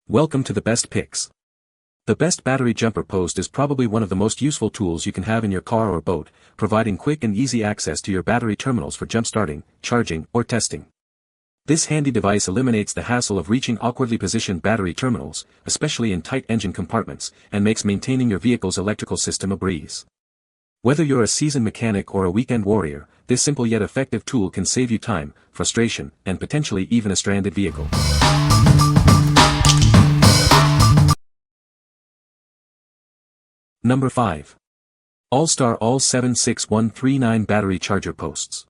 Welcome to the best picks. The best battery jumper post is probably one of the most useful tools you can have in your car or boat, providing quick and easy access to your battery terminals for jump starting, charging, or testing. This handy device eliminates the hassle of reaching awkwardly positioned battery terminals, especially in tight engine compartments, and makes maintaining your vehicle's electrical system a breeze. Whether you're a seasoned mechanic or a weekend warrior, this simple yet effective tool can save you time, frustration, and potentially even a stranded vehicle. Number 5. Allstar All76139 Battery Charger Posts.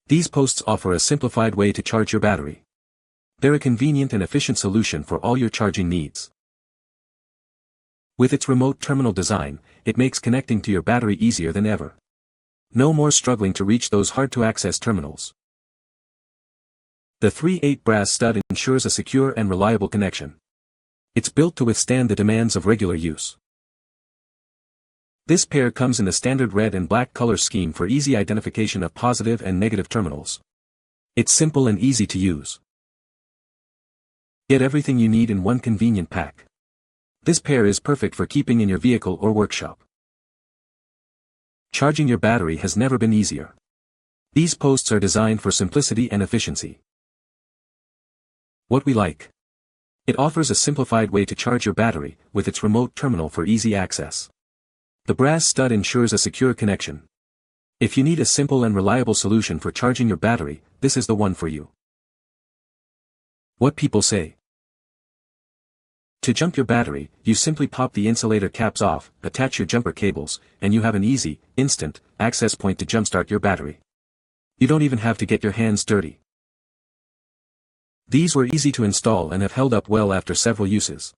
These posts offer a simplified way to charge your battery. They're a convenient and efficient solution for all your charging needs. With its remote terminal design, it makes connecting to your battery easier than ever. No more struggling to reach those hard-to-access terminals. The 3/8 brass stud ensures a secure and reliable connection. It's built to withstand the demands of regular use. This pair comes in the standard red and black color scheme for easy identification of positive and negative terminals. It's simple and easy to use. Get everything you need in one convenient pack. This pair is perfect for keeping in your vehicle or workshop. Charging your battery has never been easier. These posts are designed for simplicity and efficiency. What we like. It offers a simplified way to charge your battery, with its remote terminal for easy access. The brass stud ensures a secure connection. If you need a simple and reliable solution for charging your battery, this is the one for you. What people say. To jump your battery, you simply pop the insulator caps off, attach your jumper cables, and you have an easy, instant, access point to jumpstart your battery. You don't even have to get your hands dirty. These were easy to install and have held up well after several uses.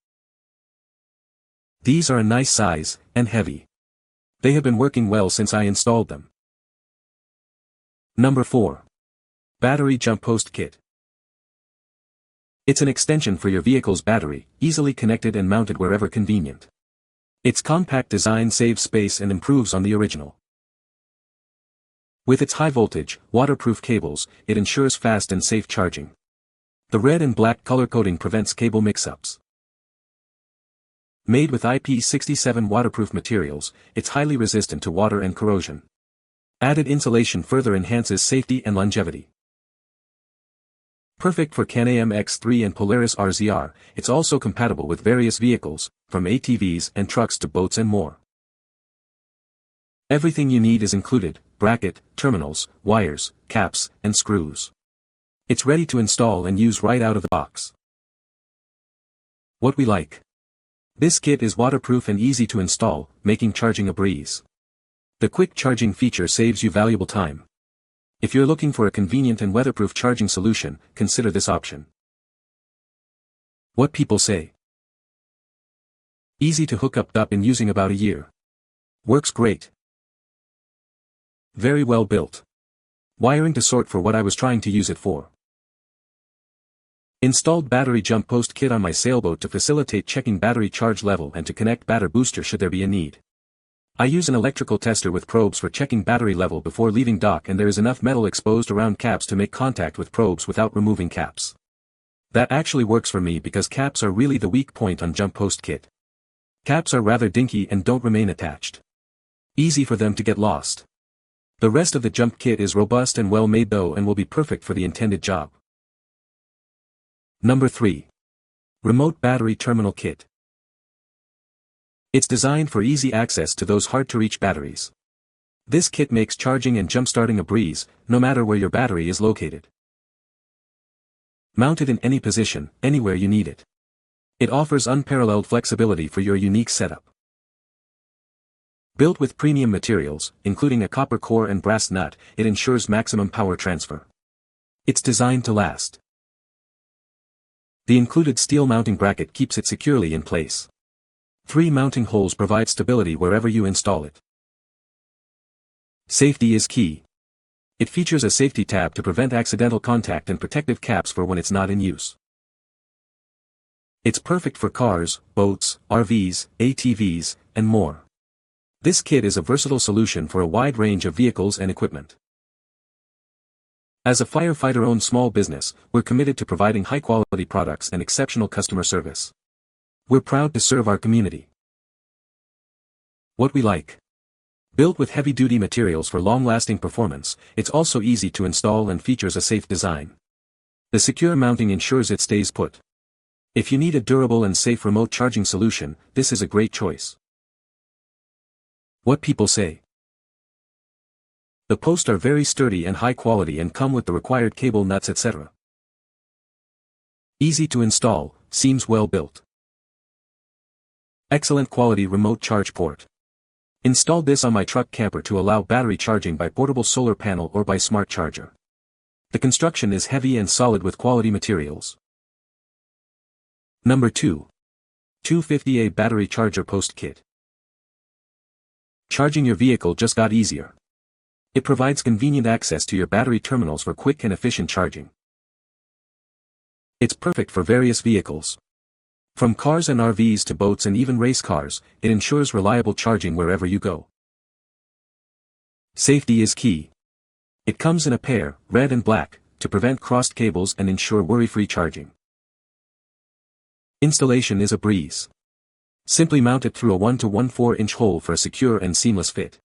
These are a nice size, and heavy. They have been working well since I installed them. Number 4. Battery Jump Post Kit. It's an extension for your vehicle's battery, easily connected and mounted wherever convenient. Its compact design saves space and improves on the original. With its high-voltage, waterproof cables, it ensures fast and safe charging. The red and black color coding prevents cable mix-ups. Made with IP67 waterproof materials, it's highly resistant to water and corrosion. Added insulation further enhances safety and longevity. Perfect for Can-Am X3 and Polaris RZR, it's also compatible with various vehicles, from ATVs and trucks to boats and more. Everything you need is included: bracket, terminals, wires, caps, and screws. It's ready to install and use right out of the box. What we like. This kit is waterproof and easy to install, making charging a breeze. The quick charging feature saves you valuable time. If you're looking for a convenient and weatherproof charging solution, consider this option. What people say. Easy to hook up in using about a year. Works great. Very well built. Wiring to sort for what I was trying to use it for. Installed battery jump post kit on my sailboat to facilitate checking battery charge level and to connect batter booster should there be a need. I use an electrical tester with probes for checking battery level before leaving dock, and there is enough metal exposed around caps to make contact with probes without removing caps. That actually works for me because caps are really the weak point on jump post kit. Caps are rather dinky and don't remain attached. Easy for them to get lost. The rest of the jump kit is robust and well made though and will be perfect for the intended job. Number 3. Remote Battery Terminal Kit. It's designed for easy access to those hard-to-reach batteries. This kit makes charging and jump-starting a breeze, no matter where your battery is located. Mounted in any position, anywhere you need it. It offers unparalleled flexibility for your unique setup. Built with premium materials, including a copper core and brass nut, it ensures maximum power transfer. It's designed to last. The included steel mounting bracket keeps it securely in place. 3 mounting holes provide stability wherever you install it. Safety is key. It features a safety tab to prevent accidental contact and protective caps for when it's not in use. It's perfect for cars, boats, RVs, ATVs, and more. This kit is a versatile solution for a wide range of vehicles and equipment. As a firefighter-owned small business, we're committed to providing high-quality products and exceptional customer service. We're proud to serve our community. What we like. Built with heavy-duty materials for long-lasting performance, it's also easy to install and features a safe design. The secure mounting ensures it stays put. If you need a durable and safe remote charging solution, this is a great choice. What people say. The posts are very sturdy and high quality and come with the required cable nuts etc. Easy to install, seems well built. Excellent quality remote charge port. Installed this on my truck camper to allow battery charging by portable solar panel or by smart charger. The construction is heavy and solid with quality materials. Number 2. 250A Battery Charger Post Kit. Charging your vehicle just got easier. It provides convenient access to your battery terminals for quick and efficient charging. It's perfect for various vehicles. From cars and RVs to boats and even race cars, it ensures reliable charging wherever you go. Safety is key. It comes in a pair, red and black, to prevent crossed cables and ensure worry-free charging. Installation is a breeze. Simply mount it through a 1 to 1/4-inch hole for a secure and seamless fit.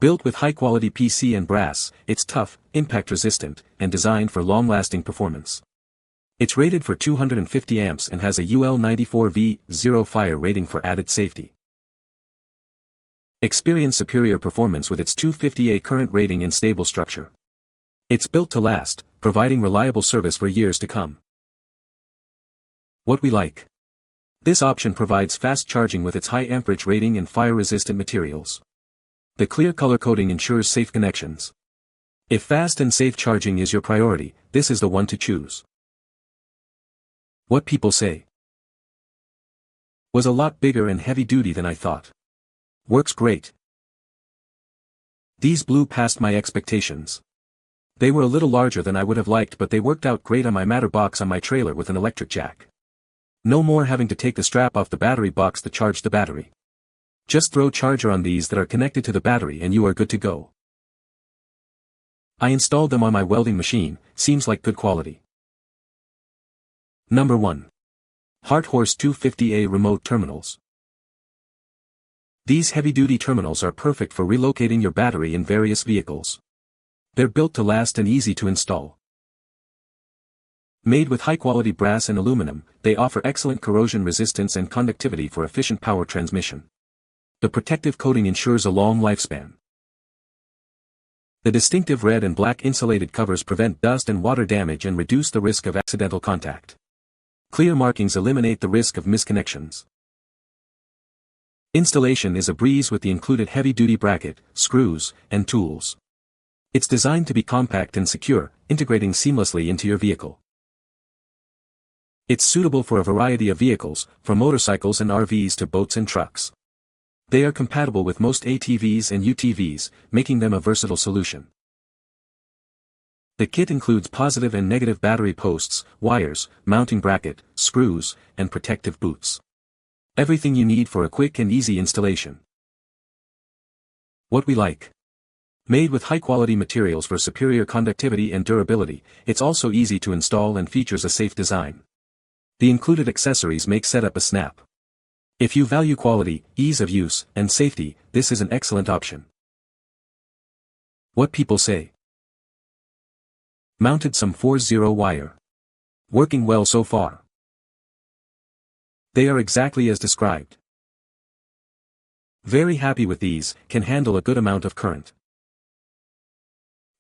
Built with high-quality PC and brass, it's tough, impact-resistant, and designed for long-lasting performance. It's rated for 250 amps and has a UL94V0 fire rating for added safety. Experience superior performance with its 250A current rating and stable structure. It's built to last, providing reliable service for years to come. What we like. This option provides fast charging with its high amperage rating and fire-resistant materials. The clear color coding ensures safe connections. If fast and safe charging is your priority, this is the one to choose. What people say. Was a lot bigger and heavy-duty than I thought. Works great. These blew past my expectations. They were a little larger than I would have liked, but they worked out great on my matter box on my trailer with an electric jack. No more having to take the strap off the battery box to charge the battery. Just throw charger on these that are connected to the battery and you are good to go. I installed them on my welding machine, seems like good quality. Number 1. Hart Horse 250A Remote Terminals. These heavy-duty terminals are perfect for relocating your battery in various vehicles. They're built to last and easy to install. Made with high-quality brass and aluminum, they offer excellent corrosion resistance and conductivity for efficient power transmission. The protective coating ensures a long lifespan. The distinctive red and black insulated covers prevent dust and water damage and reduce the risk of accidental contact. Clear markings eliminate the risk of misconnections. Installation is a breeze with the included heavy-duty bracket, screws, and tools. It's designed to be compact and secure, integrating seamlessly into your vehicle. It's suitable for a variety of vehicles, from motorcycles and RVs to boats and trucks. They are compatible with most ATVs and UTVs, making them a versatile solution. The kit includes positive and negative battery posts, wires, mounting bracket, screws, and protective boots. Everything you need for a quick and easy installation. What we like. Made with high-quality materials for superior conductivity and durability, it's also easy to install and features a safe design. The included accessories make setup a snap. If you value quality, ease of use, and safety, this is an excellent option. What people say. Mounted some 4-0 wire. Working well so far. They are exactly as described. Very happy with these, can handle a good amount of current.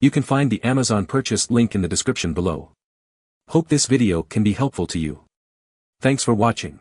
You can find the Amazon purchase link in the description below. Hope this video can be helpful to you. Thanks for watching.